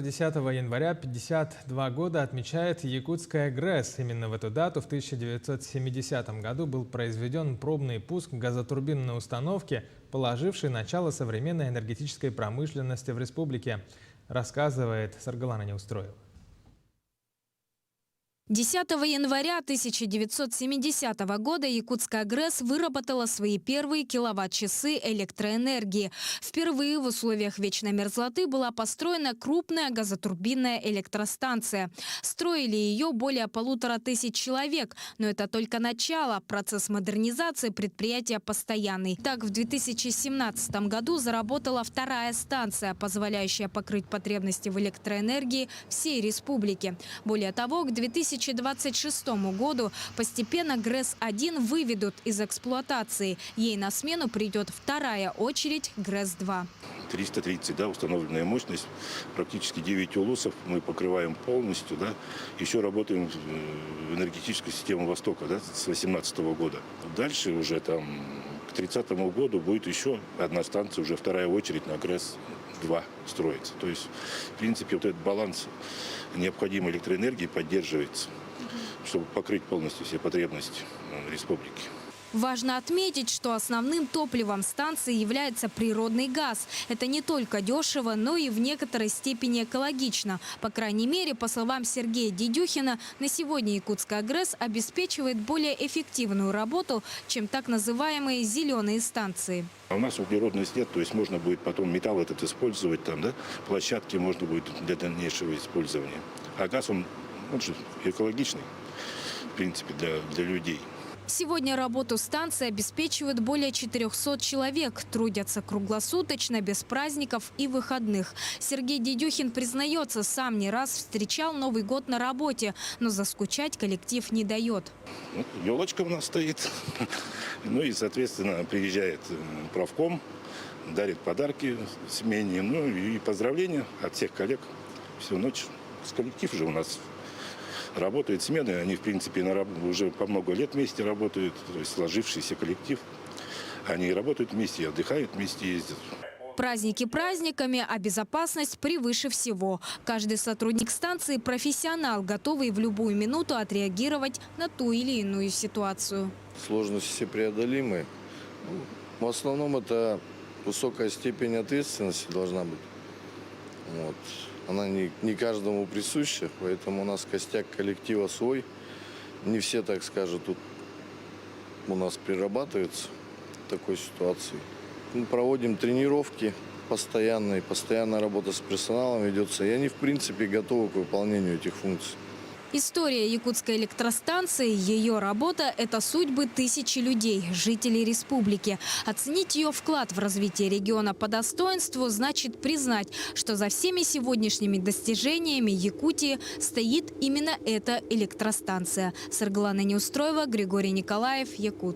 10 января 52 года отмечает якутская ГРЭС. Именно в эту дату в 1970 году был произведен пробный пуск газотурбинной установки, положившей начало современной энергетической промышленности в республике, рассказывает Саргалана Неустроева. 10 января 1970 года якутская ГРЭС выработала свои первые киловатт-часы электроэнергии. Впервые в условиях вечной мерзлоты была построена крупная газотурбинная электростанция. Строили ее более 1500 человек, но это только начало. Процесс модернизации предприятия постоянный. Так, в 2017 году заработала вторая станция, позволяющая покрыть потребности в электроэнергии всей республики. Более того, к 2026 году постепенно ГРЭС-1 выведут из эксплуатации. Ей на смену придет вторая очередь ГРЭС-2. 330, да, установленная мощность, практически 9 улусов мы покрываем полностью, да. Еще работаем в энергетической системе Востока, да, с 2018 года. Дальше уже там к 30 году будет еще одна станция, уже вторая очередь на ГРЭС-2 строится. То есть, в принципе, вот этот баланс необходимой электроэнергии поддерживается, чтобы покрыть полностью все потребности республики. Важно отметить, что основным топливом станции является природный газ. Это не только дешево, но и в некоторой степени экологично. По крайней мере, по словам Сергея Дедюхина, на сегодня якутская ГРЭС обеспечивает более эффективную работу, чем так называемые зеленые станции. А у нас углеродность нет, то есть можно будет потом металл этот использовать, там, да, площадки можно будет для дальнейшего использования. А газ, он же экологичный, в принципе, для людей. Сегодня работу станции обеспечивают более 400 человек. Трудятся круглосуточно, без праздников и выходных. Сергей Дедюхин признается, сам не раз встречал Новый год на работе, но заскучать коллектив не дает. Елочка у нас стоит. Ну и, соответственно, приезжает правком, дарит подарки семейные. Ну и поздравления от всех коллег. Всю ночь. Коллектив же у нас работают смены, они, в принципе, уже по много лет вместе работают, то есть сложившийся коллектив. Они работают вместе, отдыхают вместе, ездят. Праздники праздниками, а безопасность превыше всего. Каждый сотрудник станции – профессионал, готовый в любую минуту отреагировать на ту или иную ситуацию. Сложности все преодолимы. В основном это высокая степень ответственности должна быть. Вот. Она не каждому присуща, поэтому у нас костяк коллектива свой. Не все, так скажем, тут у нас перерабатываются в такой ситуации. Мы проводим тренировки постоянные, постоянная работа с персоналом ведется. И они, в принципе, готовы к выполнению этих функций. История якутской электростанции, ее работа – это судьбы тысячи людей, жителей республики. Оценить ее вклад в развитие региона по достоинству значит признать, что за всеми сегодняшними достижениями Якутии стоит именно эта электростанция. Саргалана Неустроева, Григорий Николаев, Якут.